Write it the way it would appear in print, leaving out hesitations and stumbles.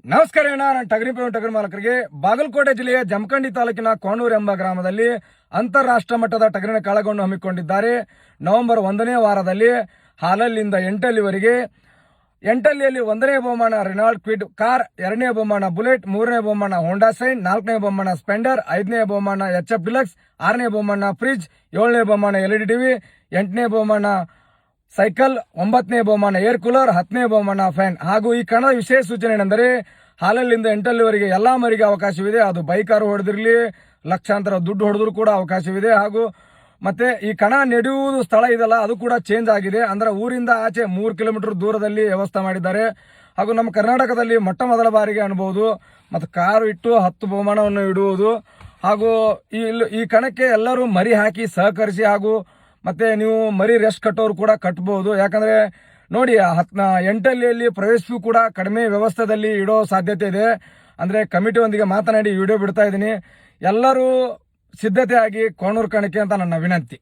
ನಮಸ್ಕಾರ ನಾನು ಟಗರಿ ಮಾಲಕರಿಗೆ. ಬಾಗಲಕೋಟೆ ಜಿಲ್ಲೆಯ ಜಮಖಂಡಿ ತಾಲೂಕಿನ ಕೋಣೂರು ಎಂಬ ಗ್ರಾಮದಲ್ಲಿ ಅಂತಾರಾಷ್ಟ್ರ ಮಟ್ಟದ ಟಗರಿನ ಕಾಳಗವನ್ನು ಹಮ್ಮಿಕೊಂಡಿದ್ದಾರೆ. ನವೆಂಬರ್ 1ನೇ ವಾರದಲ್ಲಿ ಹಾಲಲ್ಲಿಂದ ಎಂಟಲ್ಲಿವರೆಗೆ. ಎಂಟಲ್ಲಿಯಲ್ಲಿ 1ನೇ ಬಹುಮಾನ ರೆನಾಲ್ಡ್ ಕ್ವಿಡ್ ಕಾರ್, 2ನೇ ಬಹುಮಾನ ಬುಲೆಟ್, 3ನೇ ಬಹುಮಾನ ಹೋಂಡಾ ಸೈನ್, 4ನೇ ಬಹುಮಾನ ಸ್ಪೆಂಡರ್, 5ನೇ ಬಹುಮಾನ HF ಡಿಲಕ್ಸ್, 6ನೇ ಬಹುಮಾನ ಫ್ರಿಡ್ಜ್, 7ನೇ ಬಹುಮಾನ LED ಟಿವಿ, 8ನೇ ಬಹುಮಾನ ಸೈಕಲ್, 9ನೇ ಬಹುಮಾನ ಏರ್ ಕೂಲರ್, 10ನೇ ಬಹುಮಾನ ಫ್ಯಾನ್. ಹಾಗೂ ಈ ಕಣದ ವಿಶೇಷ ಸೂಚನೆ ಏನೆಂದರೆ ಹಾಲಲ್ಲಿಂದ ಎಂಟಲ್ಲಿವರೆಗೆ ಎಲ್ಲಾ ಮರಿಗೆ ಅವಕಾಶವಿದೆ. ಅದು ಬೈಕಾರು ಹೊಡೆದಿರಲಿ, ಲಕ್ಷಾಂತರ ದುಡ್ಡು ಹೊಡೆದ್ರು ಕೂಡ ಅವಕಾಶವಿದೆ. ಹಾಗೂ ಮತ್ತೆ ಈ ಕಣ ನಡೆಯುವುದು ಸ್ಥಳ ಇದಲ್ಲ, ಅದು ಕೂಡ ಚೇಂಜ್ ಆಗಿದೆ. ಅಂದ್ರೆ ಊರಿಂದ ಆಚೆ 3 ಕಿಲೋಮೀಟರ್ ದೂರದಲ್ಲಿ ವ್ಯವಸ್ಥೆ ಮಾಡಿದ್ದಾರೆ. ಹಾಗೂ ನಮ್ಮ ಕರ್ನಾಟಕದಲ್ಲಿ ಮೊದಲ ಬಾರಿಗೆ ಅನ್ಬಹುದು. ಮತ್ತು ಕಾರು ಇಟ್ಟು 10 ಬಹುಮಾನವನ್ನು ಇಡುವುದು. ಹಾಗೂ ಈ ಕಣಕ್ಕೆ ಎಲ್ಲರೂ ಮರಿ ಹಾಕಿ ಸಹಕರಿಸಿ. ಹಾಗೂ ಮತ್ತೆ ನೀವು ಮರಿ ರೆಸ್ಟ್ ಕಟ್ಟೋರು ಕೂಡ ಕಟ್ಟಬಹುದು. ಯಾಕಂದ್ರೆ ನೋಡಿ, ಎಂಟಲ್ಲಿಯಲ್ಲಿ ಪ್ರವೇಶವೂ ಕೂಡ ಕಡಿಮೆ ವ್ಯವಸ್ಥೆಯಲ್ಲಿ ಇಡೋ ಸಾಧ್ಯತೆ ಇದೆ. ಅಂದ್ರೆ ಕಮಿಟಿಯೊಂದಿಗೆ ಮಾತನಾಡಿ ವಿಡಿಯೋ ಬಿಡ್ತಾ ಇದ್ದೀನಿ. ಎಲ್ಲರೂ ಸಿದ್ಧತೆ ಆಗಿ ಕೋಣೂರು ಕಣಕ್ಕೆ ಅಂತ ನನ್ನ ವಿನಂತಿ.